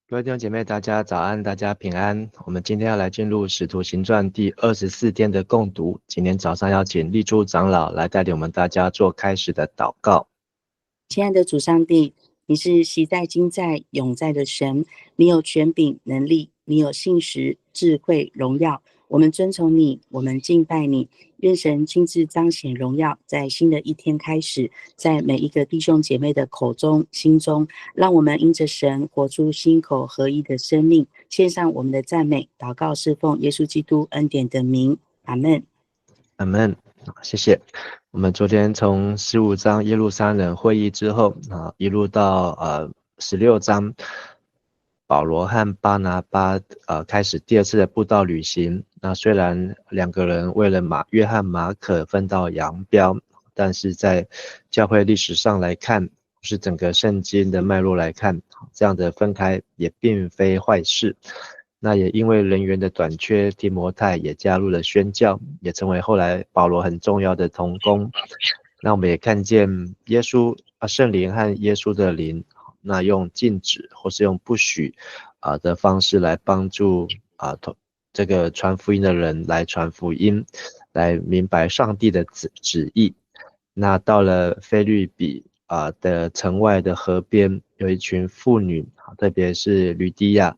各位弟兄姐妹，大家早安，大家平安。我们今天要来进入《使徒行传》第24天的共读。今天早上要请立柱长老来带领我们大家做开始的祷告。亲爱的主上帝，你是昔在、今在、永在的神，你有权柄、能力，你有信实、智慧、荣耀。我们尊崇你，我们敬拜你。愿神亲自彰显荣耀，在新的一天开始，在每一个弟兄姐妹的口中、心中，让我们因着神活出心口合一的生命，献上我们的赞美、祷告、侍奉耶稣基督恩典的名。阿们。阿们。谢谢。我们昨天从15章耶路撒冷会议之后一路到16章，保罗和巴拿巴开始第二次的布道旅行。那虽然两个人为了约翰马可分道扬镳，但是在教会历史上来看，是整个圣经的脉络来看，这样的分开也并非坏事。那也因为人员的短缺，提摩太也加入了宣教，也成为后来保罗很重要的同工。那我们也看见圣灵和耶稣的灵，那用禁止或是用不许的方式来帮助这个传福音的人来传福音，来明白上帝的旨意。那到了腓立比的城外的河边，有一群妇女，特别是吕底亚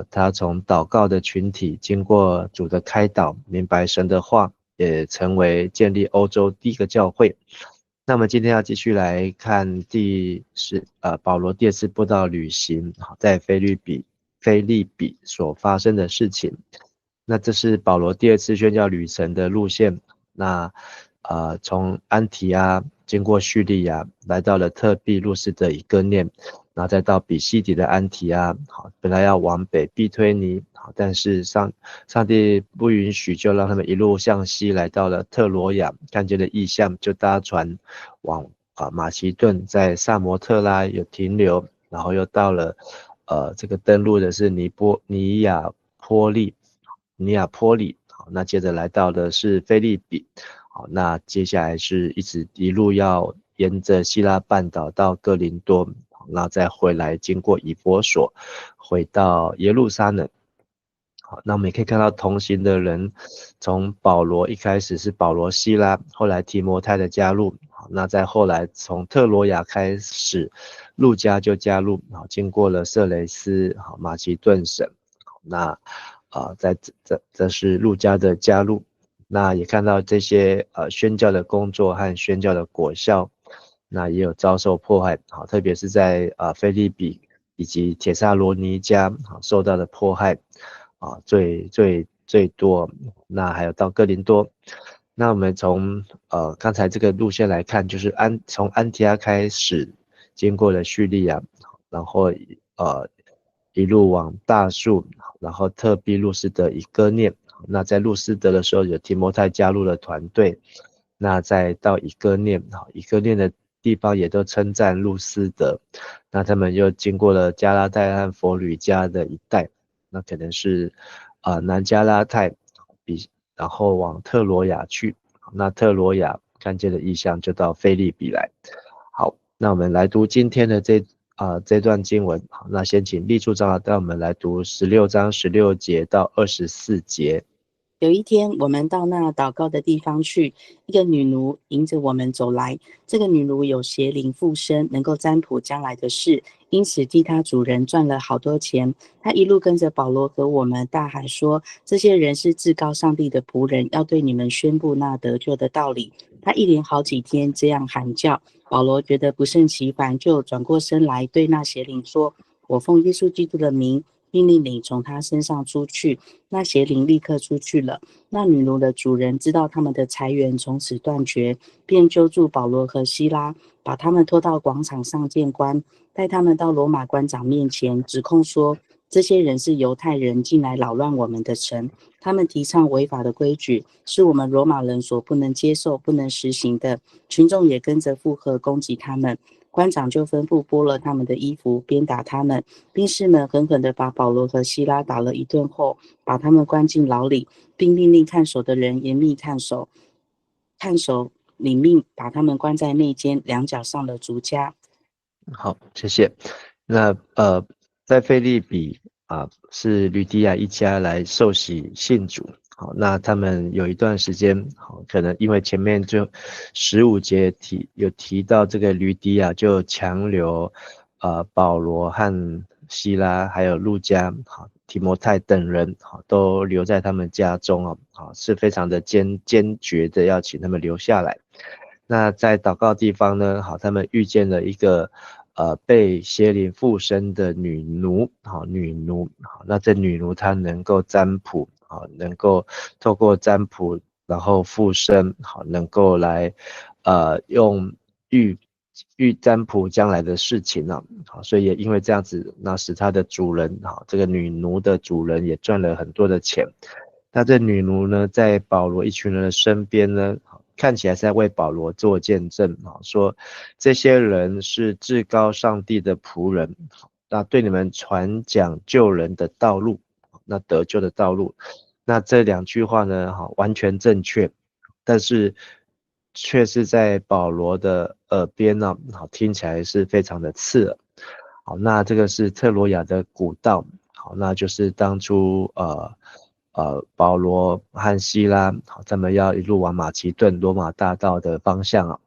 他从祷告的群体经过主的开导，明白神的话，也成为建立欧洲第一个教会。那么今天要继续来看保罗第二次布道旅行在腓立比所发生的事情。那这是保罗第二次宣教旅程的路线。那从安提阿经过叙利亚，来到了特庇路斯的以哥念，然后再到比西底的安提阿，本来要往北庇推尼，但是上帝不允许，就让他们一路向西来到了特罗亚，看见了异象，就搭船往马其顿，在萨摩特拉有停留，然后又到了这个登陆的是尼亚波利，那接着来到的是腓立比。好，那接下来是一路要沿着希腊半岛到哥林多，然后再回来经过以弗所，回到耶路撒冷。好，那我们也可以看到同行的人，从保罗一开始是保罗希拉，后来提摩太的加入，那再后来从特罗亚开始，路加就加入，经过了色雷斯、马其顿省，那这是路加的加入。那也看到这些宣教的工作和宣教的果效，那也有遭受迫害，特别是在腓立比以及帖撒罗尼迦受到的迫害最多。那还有到哥林多。那我们从刚才这个路线来看，就是从安提阿开始，经过了叙利亚，然后一路往大树，然后特庇路斯德以哥念。那在路斯德的时候，有提摩太加入了团队。那再到以哥念的地方也都称赞路斯德。那他们又经过了加拉太和佛吕加的一带，那可能是南加拉太，然后往特罗亚去。那特罗亚看见的异象就到腓立比来。好，那我们来读今天的这段经文。好，那先请立柱长老带我们来读16章16节到24节。有一天，我们到那祷告的地方去，一个女奴迎着我们走来。这个女奴有邪灵附身，能够占卜将来的事，因此替他主人赚了好多钱。他一路跟着保罗和我们大喊说，这些人是至高上帝的仆人，要对你们宣布那得救的道理。他一连好几天这样喊叫，保罗觉得不胜其烦，就转过身来对那邪灵说，我奉耶稣基督的名命令你从他身上出去。那邪灵立刻出去了。那女奴的主人知道他们的财源从此断绝，便揪住保罗和希拉，把他们拖到广场上见官，带他们到罗马官长面前，指控说，这些人是犹太人进来扰乱我们的城，他们提倡违法的规矩，是我们罗马人所不能接受、不能实行的。群众也跟着附和攻击他们。官长就吩咐剥了他们的衣服，鞭打他们。兵士们狠狠地把保罗和希拉打了一顿后，把他们关进牢里，并命令看守的人严密看守。看守领命把他们关在内间，两脚上了竹枷。好，谢谢。那在腓立比是吕底亚一家来受洗信主。好，那他们有一段时间，好，可能因为前面就15节有提到这个吕底亚就强留保罗和希拉还有路加、好提摩太等人，好都留在他们家中哦，好是非常的坚决的要请他们留下来。那在祷告地方呢，好，他们遇见了一个被邪灵附身的女奴，好，好，那这女奴她能够占卜，好，能够透过占卜，然后附身，好，能够来用预占卜将来的事情啊，好，所以也因为这样子，那使她的主人，好，这个女奴的主人也赚了很多的钱。那这女奴呢，在保罗一群人的身边呢，看起来是在为保罗做见证，说这些人是至高上帝的仆人，那对你们传讲救人的道路，那得救的道路。那这2句话呢，完全正确，但是却是在保罗的耳边呢，听起来是非常的刺耳。好，那这个是特罗亚的古道，好，那就是当初保罗和希拉，好，他们要一路往马其顿罗马大道的方向啊。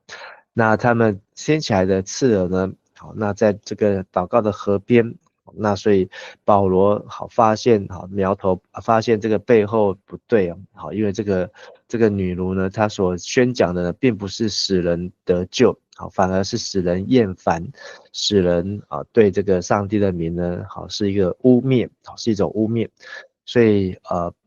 那他们听起来的刺耳呢，好，那在这个祷告的河边，那所以保罗好发现苗头，发现这个背后不对啊，好，因为这个女奴呢，她所宣讲的呢，并不是使人得救，好，反而是使人厌烦，使人对这个上帝的名呢，好是一个污蔑，好是一种污蔑。所以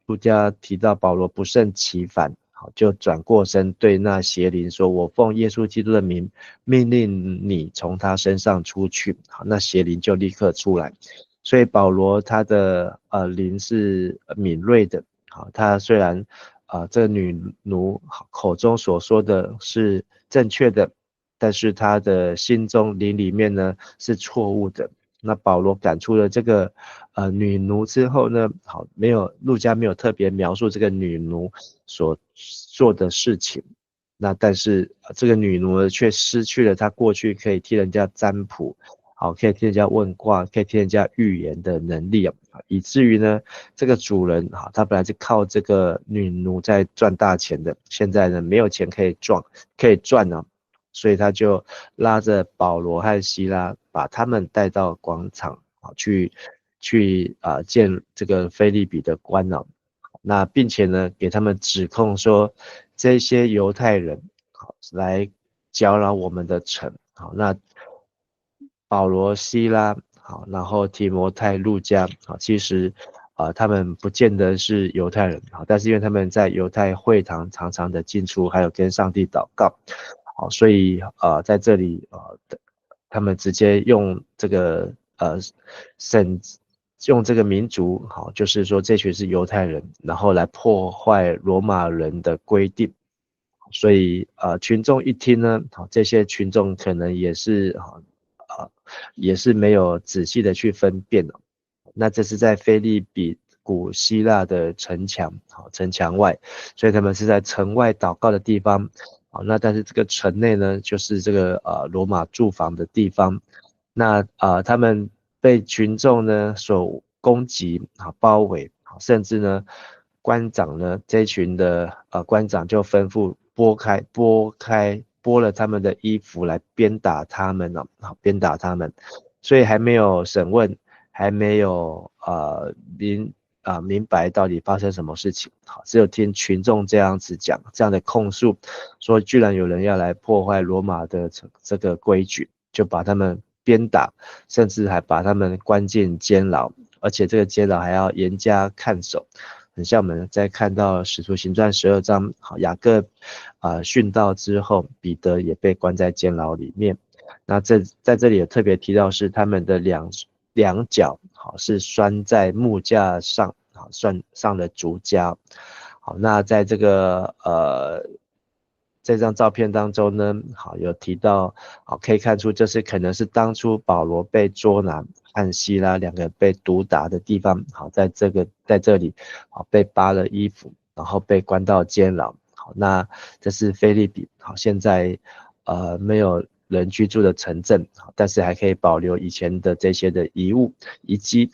路加提到保罗不胜其烦，好，就转过身对那邪灵说，我奉耶稣基督的名命令你从他身上出去。好，那邪灵就立刻出来。所以保罗他的灵是敏锐的，好，他虽然这个女奴口中所说的是正确的，但是他的心中灵里面呢是错误的。那保罗赶出了这个女奴之后呢，好，路加没有特别描述这个女奴所做的事情。那但是这个女奴呢，却失去了她过去可以替人家占卜，好，可以替人家问卦，可以替人家预言的能力啊，以至于呢，这个主人他本来是靠这个女奴在赚大钱的，现在呢没有钱可以赚呢，所以他就拉着保罗和希拉，把他们带到广场去见这个腓立比的官啊，那并且呢给他们指控说，这些犹太人来搅扰我们的城。好，那保罗、希拉，好，然后提摩太、路加，好，其实他们不见得是犹太人，好，但是因为他们在犹太会堂常常的进出，还有跟上帝祷告，好，所以在这里他们直接用这个用这个民族，好，就是说这群是犹太人，然后来破坏罗马人的规定。所以群众一听呢，好，这些群众可能也是也是没有仔细的去分辨的。那这是在腓立比古希腊的城墙，好，城墙外，所以他们是在城外祷告的地方，好，那但是这个城内呢，就是这个罗马驻防的地方。那他们被群众呢所攻击，好，包围，好，甚至呢官长呢这一群的官长就吩咐剥了他们的衣服来鞭打他们，好，鞭打他们。所以还没有审问，还没有明白到底发生什么事情。好，只有听群众这样子讲，这样的控诉，说居然有人要来破坏罗马的这个规矩，就把他们鞭打，甚至还把他们关进监牢，而且这个监牢还要严加看守。很像我们在看到使徒行传12章，好，雅各殉道之后，彼得也被关在监牢里面。那在这里也特别提到是他们的两脚好是拴在木架上，好上了竹枷。好，那在这张照片当中呢，好有提到，好可以看出这是可能是当初保罗被捉拿和希拉两个被毒打的地方。好，在这里，好被扒了衣服，然后被关到监牢。好，那这是腓立比，好现在没有人居住的城镇，但是还可以保留以前的这些的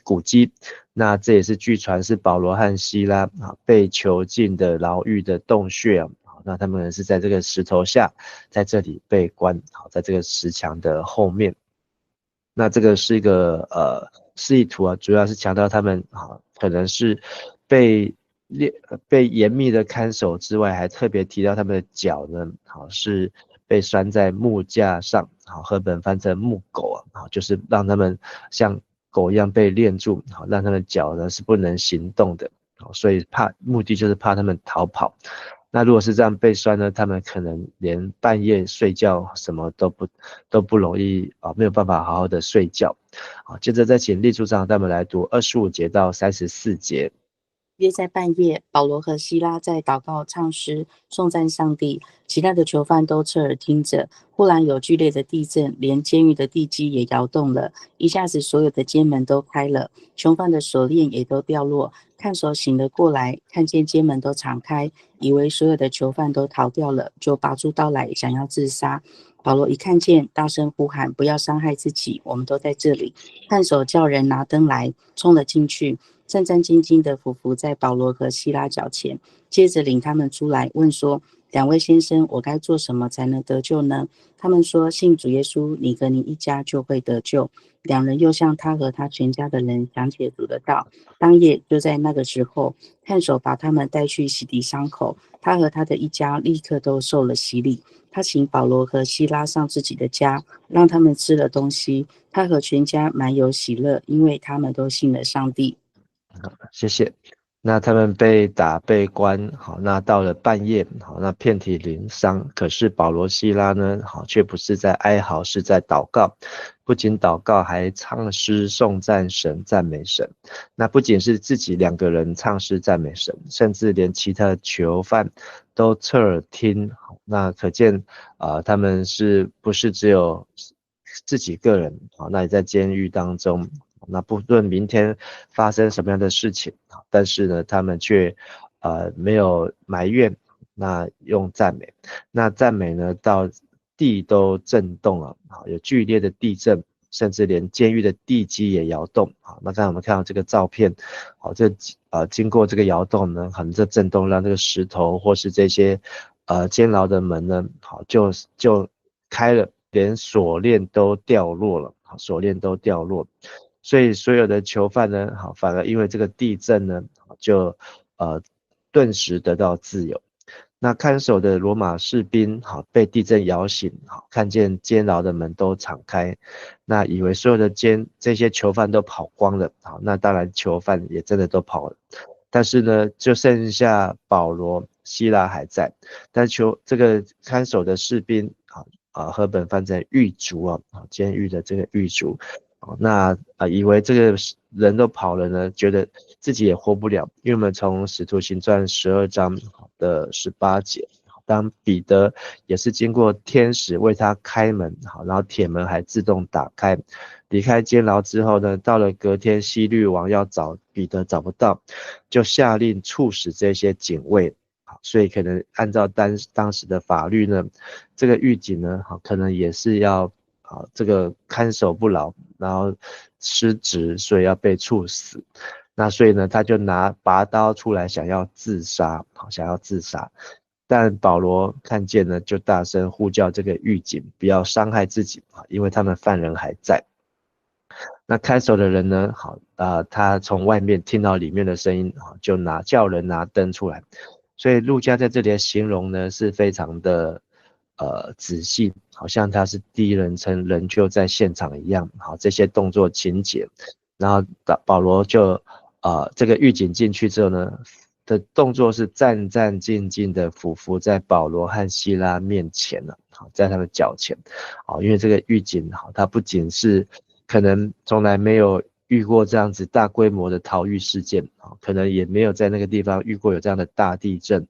古迹。那这也是据传是保罗和希拉被囚禁的牢狱的洞穴。那他们是在这个石头下，在这里被关，好，在这个石墙的后面。那这个是一个示意图主要是强调他们可能是被严密的看守之外，还特别提到他们的脚呢，是被拴在木架上，和本翻成木狗就是让他们像狗一样被链住，让他们脚呢是不能行动的，所以目的就是怕他们逃跑。那如果是这样被拴呢，他们可能连半夜睡觉什么都不容易没有办法好好的睡觉。好，接着再请立处长带我们来读25节到34节。约在半夜，保罗和希拉在祷告、唱诗、颂赞上帝，其他的囚犯都侧耳听着。忽然有剧烈的地震，连监狱的地基也摇动了。一下子，所有的监门都开了，囚犯的锁链也都掉落。看守醒了过来，看见监门都敞开，以为所有的囚犯都逃掉了，就拔出刀来想要自杀。保罗一看见，大声呼喊：“不要伤害自己，我们都在这里。”看守叫人拿灯来，冲了进去。战战兢兢地俯伏在保罗和希拉脚前，接着领他们出来，问说：“两位先生，我该做什么才能得救呢？”他们说：“信主耶稣，你和你一家就会得救。”两人又向他和他全家的人讲解主的道。当夜就在那个时候，看守把他们带去洗涤伤口，他和他的一家立刻都受了洗礼。他请保罗和希拉上自己的家，让他们吃了东西。他和全家满有喜乐，因为他们都信了上帝。谢谢。那他们被打被关，好，那到了半夜，好，那遍体鳞伤。可是保罗希拉呢，好，却不是在哀嚎，是在祷告。不仅祷告，还唱诗颂赞神，赞美神。那不仅是自己两个人唱诗赞美神，甚至连其他的囚犯都侧耳听。那可见他们是不是只有自己个人？好，那也在监狱当中。那不论明天发生什么样的事情，但是呢，他们却没有埋怨，那用赞美，那赞美呢到地都震动了，有剧烈的地震，甚至连监狱的地基也摇动。好，那刚才我们看到这个照片，好，经过这个摇动呢，可能这震动让这个石头或是这些监牢的门呢，好就开了，连锁链都掉落了，锁链都掉落。所以所有的囚犯呢，好，反而因为这个地震呢，就顿时得到自由。那看守的罗马士兵，好，被地震摇醒，好，看见监牢的门都敞开，那以为所有的这些囚犯都跑光了，好，那当然囚犯也真的都跑了，但是呢，就剩下保罗、希拉还在，但这个看守的士兵，和本翻成狱卒监狱的这个狱卒。那以为这个人都跑了呢，觉得自己也活不了，因为我们从使徒行传12章的18节，当彼得也是经过天使为他开门，然后铁门还自动打开，离开监牢之后呢，到了隔天希律王要找彼得找不到，就下令处死这些警卫。所以可能按照当时的法律呢，这个狱警呢，可能也是要这个看守不牢，然后失职，所以要被处死。那所以呢，他就拔刀出来想要自杀，但保罗看见呢，就大声呼叫这个狱警不要伤害自己，因为他们犯人还在。那看守的人呢，他从外面听到里面的声音，就叫人拿灯出来。所以路加在这里的形容呢是非常的仔细，好像他是第一人称人就在现场一样。好，这些动作情节，然后保罗就这个狱警进去之后呢的动作是战战兢兢的俯伏在保罗和希拉面前了，好，在他们脚前。好，因为这个狱警好，他不仅是可能从来没有遇过这样子大规模的逃狱事件，可能也没有在那个地方遇过有这样的大地震，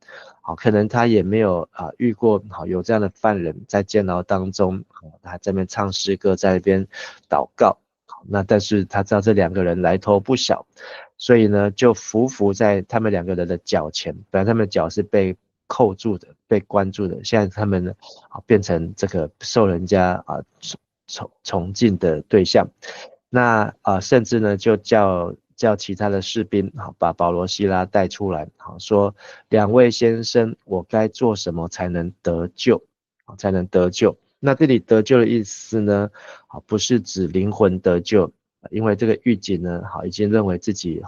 可能他也没有遇过有这样的犯人在监牢当中，他在那边唱诗歌，在那边祷告。那但是他知道这两个人来头不小，所以呢就伏在他们两个人的脚前。本来他们脚是被扣住的，被关住的，现在他们呢变成这个受人家崇敬的对象。那甚至呢就叫其他的士兵把保罗希拉带出来，说两位先生，我该做什么才能得救？才能得救。那这里得救的意思呢，不是指灵魂得救，因为这个狱警呢，已经认为自己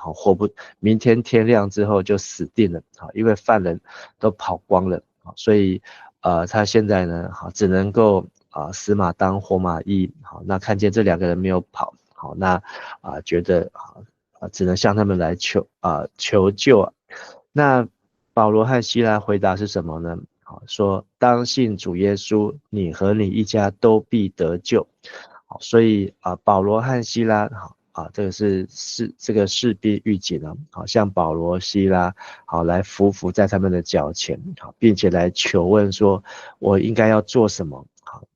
明天天亮之后就死定了，因为犯人都跑光了，所以他现在呢，只能够死马当活马医。好，那看见这两个人没有跑，好，那觉得只能向他们来求救。那保罗和希拉回答是什么呢？说当信主耶稣，你和你一家都必得救。所以保罗和希拉这个这个士兵狱警向保罗希拉来伏在他们的脚前，并且来求问说，我应该要做什么？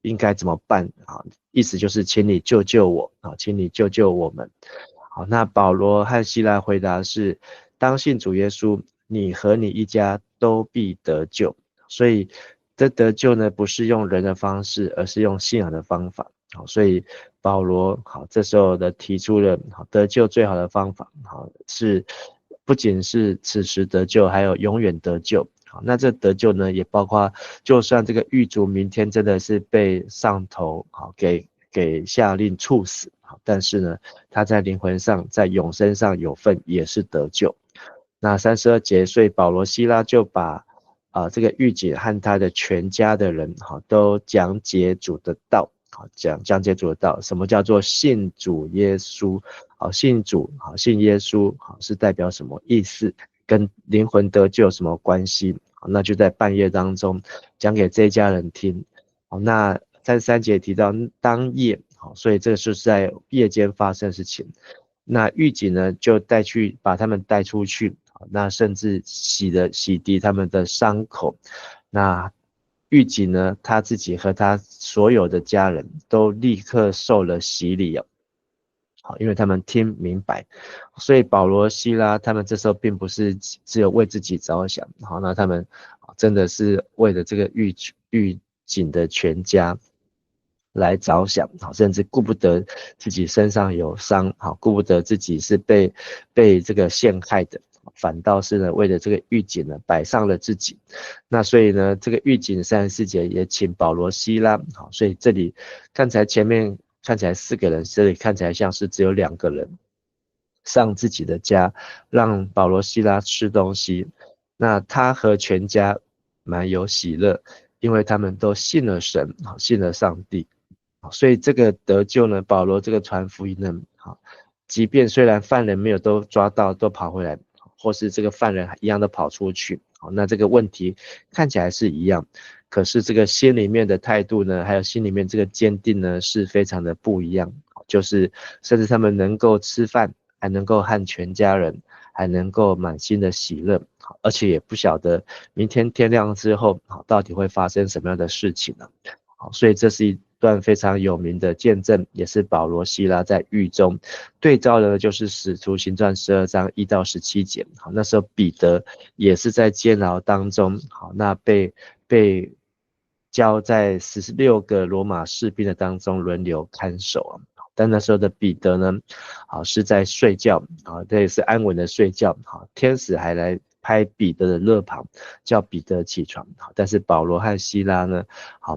应该怎么办？意思就是请你救救我，请你救救我们。好，那保罗和希拉回答是，当信主耶稣，你和你一家都必得救。所以这得救呢，不是用人的方式，而是用信仰的方法。好，所以保罗这时候的提出了得救最好的方法，是不仅是此时得救，还有永远得救。好，那这得救呢，也包括就算这个狱卒明天真的是被上头给下令处死，但是呢，他在灵魂上，在永生上有份，也是得救。那32节，所以保罗希拉就把这个狱警和他的全家的人都讲解主的道。讲解主的道，什么叫做信主耶稣？信主信耶稣是代表什么意思？跟灵魂得救有什么关系？那就在半夜当中讲给这一家人听。那33节提到当夜，所以这个是在夜间发生的事情。那狱警呢就把他们带出去，那甚至洗涤他们的伤口。那狱警呢，他自己和他所有的家人都立刻受了洗礼，因为他们听明白。所以保罗希拉他们这时候并不是只有为自己着想，那他们真的是为了这个狱警的全家来着想，甚至顾不得自己身上有伤，顾不得自己是被这个陷害的，反倒是呢为了这个狱警呢摆上了自己。那所以呢这个狱警34节也请保罗希拉，所以这里看起来前面看起来4个人，这里看起来像是只有2个人上自己的家，让保罗希拉吃东西。那他和全家满有喜乐，因为他们都信了神，信了上帝。所以这个得救呢，保罗这个传福音呢，即便虽然犯人没有都抓到，都跑回来，或是这个犯人一样都跑出去，那这个问题看起来是一样，可是这个心里面的态度呢，还有心里面这个坚定呢，是非常的不一样。就是甚至他们能够吃饭，还能够和全家人，还能够满心的喜乐，而且也不晓得明天天亮之后，到底会发生什么样的事情呢？所以这是一段非常有名的见证，也是保罗希拉在狱中对照的，就是使徒行传12章1到17节。那时候彼得也是在监牢当中，那被交在16个罗马士兵的当中轮流看守。但那时候的彼得呢，是在睡觉，这也是安稳的睡觉，天使还来拍彼得的肋旁，叫彼得起床。但是保罗和希拉呢，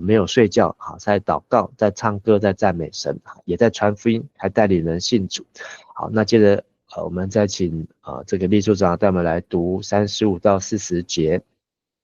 没有睡觉，在祷告，在唱歌，在赞美神，也在传福音，还带领人信主。好，那接着我们再请这个秘书长带我们来读35到40节。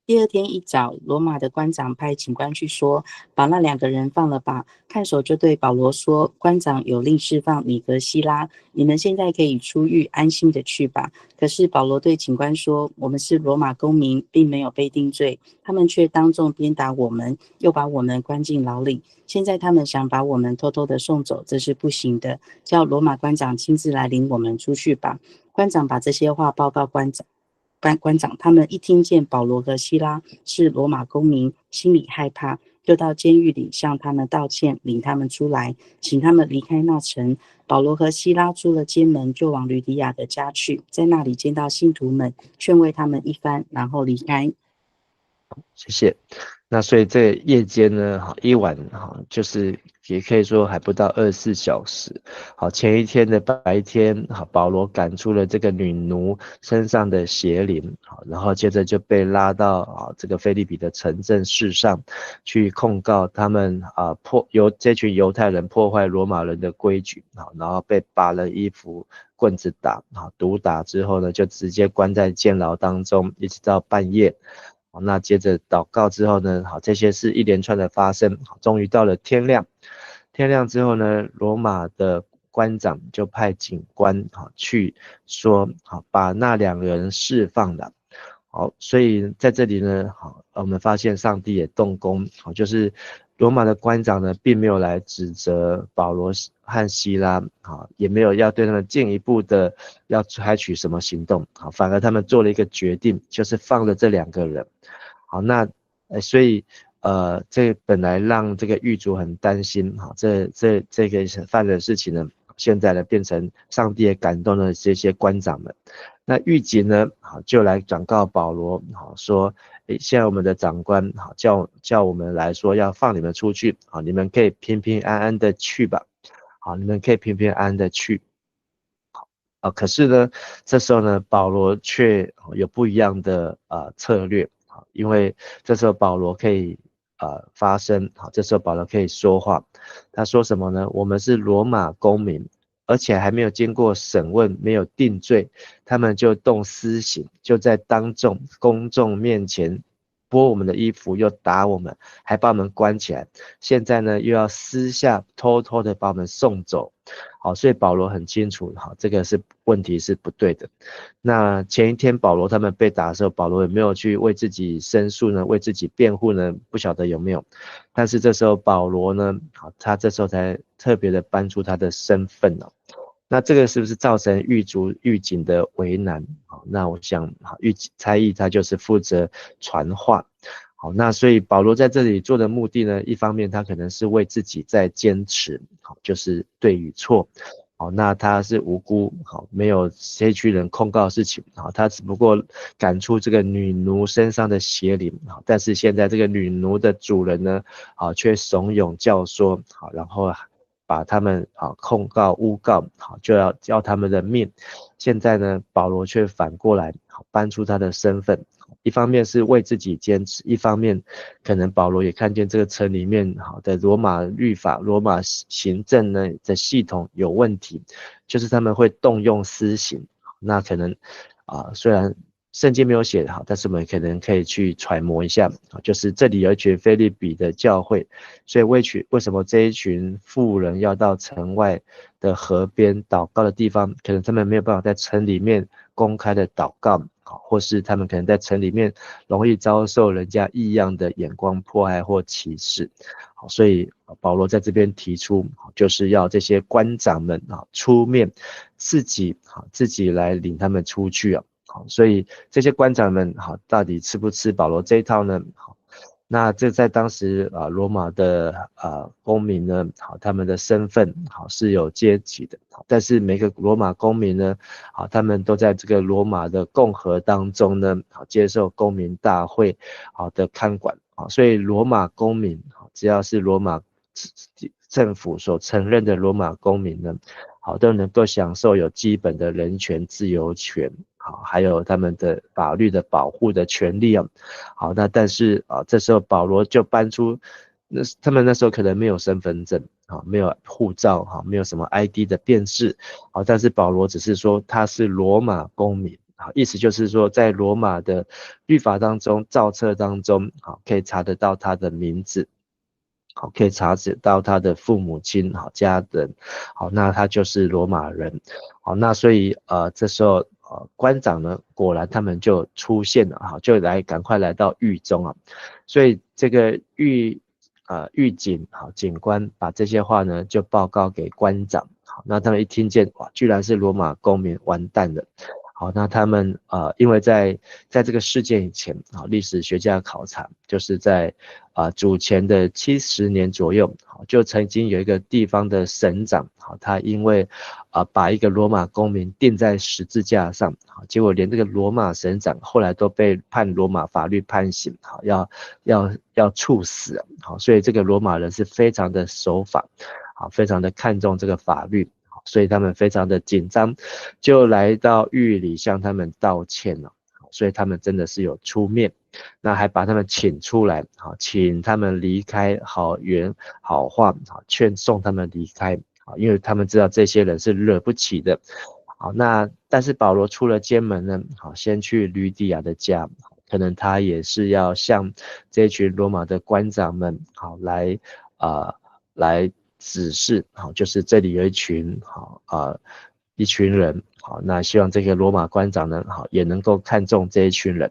第二天一早，罗马的官长派警官去说，把那2个人放了吧。看守就对保罗说，官长有令释放你和希拉，你们现在可以出狱，安心的去吧。可是保罗对警官说，我们是罗马公民，并没有被定罪，他们却当众鞭打我们，又把我们关进牢里。现在他们想把我们偷偷的送走，这是不行的，叫罗马官长亲自来领我们出去吧。官长把这些话报告官长，他们一听见保罗和希拉是罗马公民，心里害怕，就到监狱里向他们道歉，领他们出来，请他们离开那城。保罗和希拉出了监门，就往吕底亚的家去，在那里见到信徒们，劝慰他们一番，然后离开。谢谢。那所以这夜间呢，一晚就是也可以说还不到24小时。前一天的白天，保罗赶出了这个女奴身上的邪灵，然后接着就被拉到这个腓立比的城镇市上去控告他们这群犹太人破坏罗马人的规矩，然后被拔了衣服，棍子打，毒打之后呢，就直接关在监牢当中，一直到半夜。那接着祷告之后呢，这些是一连串的发生，终于到了天亮。天亮之后呢，罗马的官长就派警官去说，把那2个人释放了。所以在这里呢，我们发现上帝也动工，就是罗马的官长呢，并没有来指责保罗和希拉，也没有要对他们进一步的要采取什么行动，反而他们做了一个决定，就是放了这2个人。好，那所以这本来让这个狱卒很担心，这个犯的事情呢，现在呢变成上帝也感动了这些官长们。那狱警呢，就来转告保罗，说，现在我们的长官叫我们来说要放你们出去，你们可以平平安安的去吧，你们可以平平安安的去。可是呢，这时候呢，保罗却有不一样的策略，因为这时候保罗可以发声，这时候保罗可以说话。他说什么呢？我们是罗马公民，而且还没有经过审问，没有定罪，他们就动私刑，就在公众面前剥我们的衣服，又打我们，还把我们关起来。现在呢，又要私下偷偷的把我们送走。所以保罗很清楚，这个问题是不对的。那前一天保罗他们被打的时候，保罗有没有去为自己申诉呢？为自己辩护呢？不晓得有没有。但是这时候保罗呢，他这时候才特别的搬出他的身份了。那这个是不是造成狱警的为难？那我想差役他就是负责传话。好，那所以保罗在这里做的目的呢，一方面他可能是为自己在坚持，就是对与错。好，那他是无辜，没有这群人控告的事情，他只不过赶出这个女奴身上的邪灵，但是现在这个女奴的主人呢，却怂恿教唆，然后把他们控告诬告，就要他们的命。现在呢，保罗却反过来搬出他的身份，一方面是为自己坚持，一方面可能保罗也看见这个城里面的罗马律法、罗马行政呢的系统有问题，就是他们会动用私刑。那可能虽然圣经没有写好，但是我们可能可以去揣摩一下，就是这里有一群腓立比的教会，所以为什么这一群妇人要到城外的河边祷告的地方，可能他们没有办法在城里面公开的祷告，或是他们可能在城里面容易遭受人家异样的眼光迫害或歧视。所以保罗在这边提出，就是要这些官长们出面自己来领他们出去。所以这些官长们到底吃不吃保罗这一套呢？那这在当时罗马的公民呢，他们的身份是有阶级的，但是每个罗马公民呢，他们都在这个罗马的共和当中呢，接受公民大会的看管。所以罗马公民只要是罗马政府所承认的罗马公民呢，都能够享受有基本的人权自由权。好，还有他们的法律的保护的权利啊。好，那但是这时候保罗就搬出，他们那时候可能没有身份证啊，没有护照哈，没有什么 ID 的辨识，好，但是保罗只是说他是罗马公民。好，意思就是说，在罗马的律法当中、造册当中，好，可以查得到他的名字，好，可以查得到他的父母亲，好，家人，好，那他就是罗马人，好，那所以这时候官长呢，果然他们就出现了，好，就赶快来到狱中啊，所以这个狱警，好，警官把这些话呢就报告给官长，好，那他们一听见，哇，居然是罗马公民，完蛋了。好，那他们因为在这个事件以前，好，历史学家考察，就是在主前的70年左右，好，就曾经有一个地方的省长，好，他因为把一个罗马公民钉在十字架上，好，结果连这个罗马省长后来都被判罗马法律判刑，好，要处死，好，所以这个罗马人是非常的守法，好，非常的看重这个法律。所以他们非常的紧张，就来到狱里向他们道歉了。所以他们真的是有出面，那还把他们请出来，好，请他们离开，好言好话，好劝送他们离开，好，因为他们知道这些人是惹不起的。好，那但是保罗出了监门呢，好，先去吕底亚的家，可能他也是要向这群罗马的官长们，好来指示，好，就是这里有一群一群人，好，那希望这个罗马官长呢，好，也能够看重这一群人。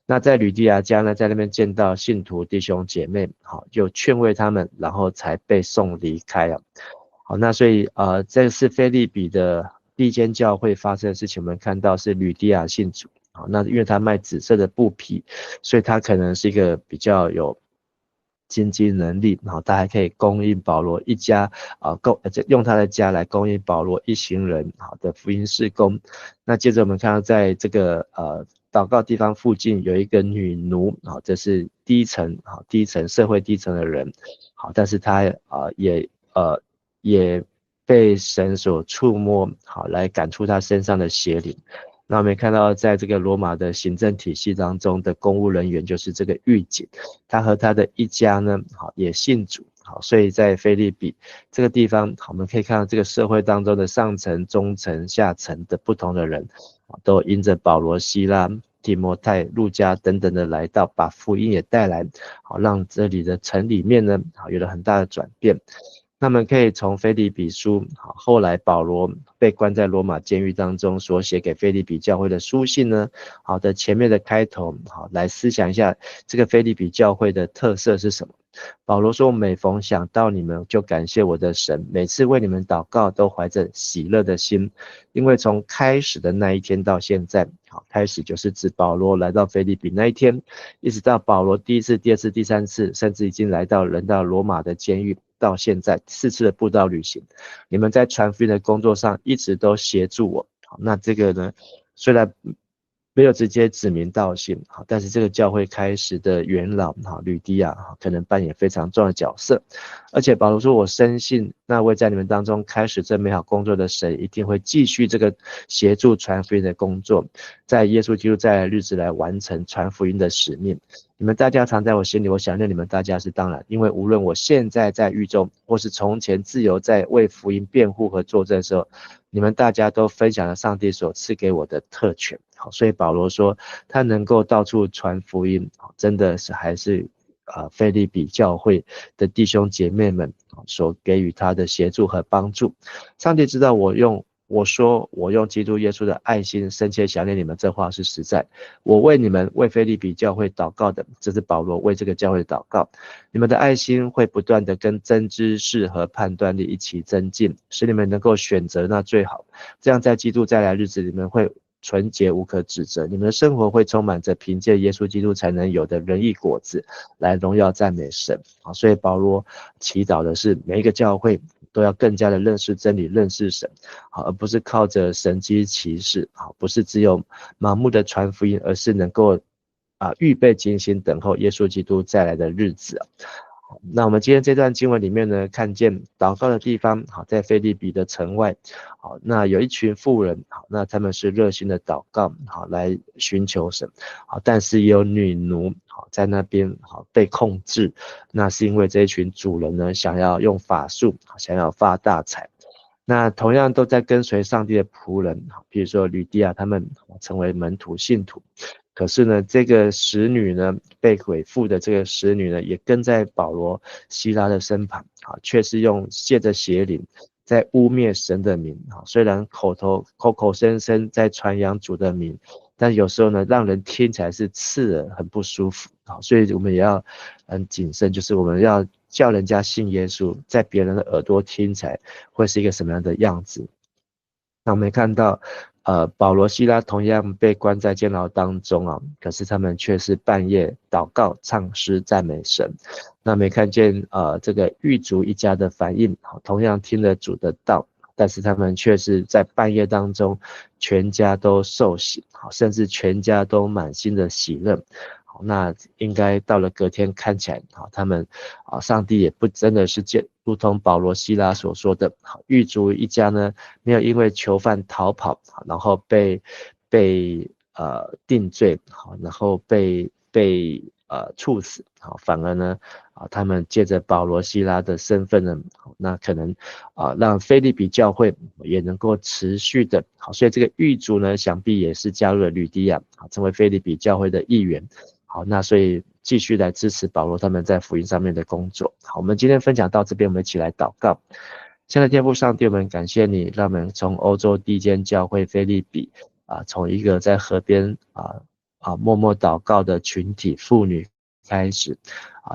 那在吕底亚家呢，在那边见到信徒弟兄姐妹，好，就劝慰他们，然后才被送离开啊。好，那所以这是腓立比的第一间教会发生的事情，我们看到是吕底亚信主，好，那因为他卖紫色的布匹，所以他可能是一个比较有经济能力，然后他还可以供应保罗一家用他的家来供应保罗一行人好的福音事工。那接着我们看到在这个祷告地方附近有一个女奴，好，这是低层社会低层的人，好，但是他也被神所触摸，好，来赶出他身上的邪灵。那我们看到在这个罗马的行政体系当中的公务人员就是这个狱警，他和他的一家呢，好，也信主，好，所以在腓立比这个地方，我们可以看到这个社会当中的上层、中层、下层的不同的人，都因着保罗、希拉、提摩太、路加等等的来到，把福音也带来，好，让这里的城里面呢，好，有了很大的转变。那么可以从腓立比书，好，后来保罗被关在罗马监狱当中所写给腓立比教会的书信呢，好的前面的开头，好，来思想一下这个腓立比教会的特色是什么。保罗说，每逢想到你们，就感谢我的神，每次为你们祷告都怀着喜乐的心，因为从开始的那一天到现在，好，开始就是指保罗来到腓立比那一天，一直到保罗第一次、第二次、第三次，甚至已经来到罗马的监狱，到现在4次的布道旅行，你们在传福音的工作上一直都协助我。好，那这个呢，虽然没有直接指名道姓，好，但是这个教会开始的元老，好，吕底亚，可能扮演非常重要的角色。而且保罗说，我深信那位在你们当中开始这美好工作的神，一定会继续这个协助传福音的工作，在耶稣基督再来的日子来完成传福音的使命。你们大家常在我心里，我想念你们大家是当然，因为无论我现在在狱中，或是从前自由在为福音辩护和作证的时候，你们大家都分享了上帝所赐给我的特权。好，所以保罗说他能够到处传福音，真的是还是腓立比教会的弟兄姐妹们所给予他的协助和帮助。上帝知道我用基督耶稣的爱心深切想念你们，这话是实在。我为你们为腓立比教会祷告的，这是保罗为这个教会祷告。你们的爱心会不断的跟真知识和判断力一起增进，使你们能够选择那最好，这样在基督再来日子，你们会纯洁无可指责，你们的生活会充满着凭借耶稣基督才能有的仁义果子，来荣耀赞美神。所以保罗祈祷的是每一个教会都要更加的认识真理，认识神，而不是靠着神机骑士，不是只有盲目的传福音，而是能够预备精心等候耶稣基督再来的日子。那我们今天这段经文里面呢，看见祷告的地方，好，在腓立比的城外，好，那有一群妇人，好，那他们是热心的祷告，好，来寻求神，好，但是也有女奴，好，在那边好被控制，那是因为这一群主人呢，想要用法术，想要发大财。那同样都在跟随上帝的仆人，比如说吕底亚他们成为门徒信徒，可是呢，这个使女呢，被鬼附的这个使女呢，也跟在保罗、希拉的身旁，却是借着邪灵在污蔑神的名，虽然口口声声在传扬主的名，但有时候呢，让人听起来是刺耳，很不舒服，所以我们也要很谨慎，就是我们要叫人家信耶稣，在别人的耳朵听起来会是一个什么样的样子。那我们看到保罗、希拉同样被关在监牢当中啊，可是他们却是半夜祷告、唱诗、赞美神。那没看见这个狱卒一家的反应，同样听了主的道，但是他们却是在半夜当中，全家都受洗，甚至全家都满心的喜乐。那应该到了隔天看起来，他们上帝也不真的是如同保罗、希拉所说的，狱卒一家呢，没有因为囚犯逃跑，然后被定罪，然后被处死，反而呢，他们借着保罗、希拉的身份呢，那可能让腓立比教会也能够持续的，所以这个狱卒呢，想必也是加入了吕底亚，成为腓立比教会的一员。好，那所以继续来支持保罗他们在福音上面的工作。好，我们今天分享到这边，我们一起来祷告。现在天父上帝，我们感谢你，让我们从欧洲第一间教会腓立比从一个在河边默默祷告的群体妇女开始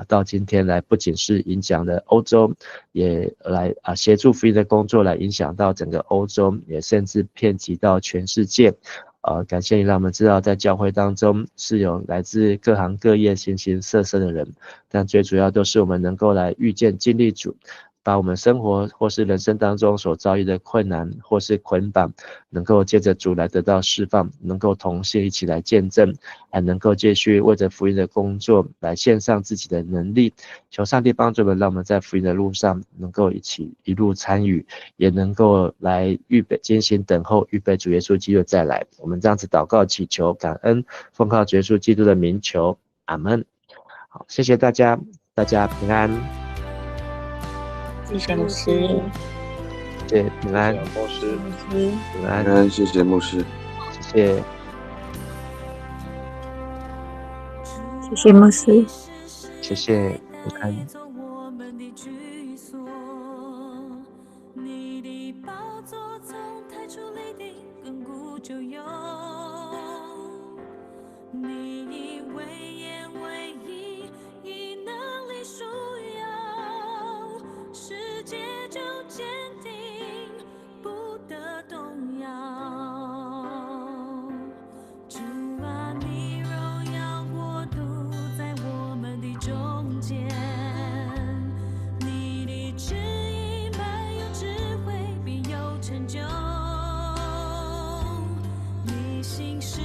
到今天来，不仅是影响了欧洲，也来协助福音的工作，来影响到整个欧洲，也甚至遍及到全世界。感谢你让我们知道，在教会当中是有来自各行各业、形形色色的人，但最主要都是我们能够来遇见经历主，把我们生活或是人生当中所遭遇的困难或是捆绑，能够借着主来得到释放，能够同心一起来见证，还能够继续为着福音的工作来献上自己的能力。求上帝帮助我们，让我们在福音的路上能够一路参与，也能够来预备艰辛等候，预备主耶稣基督再来。我们这样子祷告祈求感恩，奉靠主耶稣基督的名求，阿们。好，谢谢大家，大家平安。谢谢牧师，谢谢平安，牧师平安，谢谢牧师，谢谢。谢谢牧师，谢谢平安。你的宝座从太初立定，亘古就有。你以为言为义，以能力束腰，世界就坚定，不得动摇。主啊，你荣耀国度在我们的中间，你的旨意满有智慧，必有成就。你心事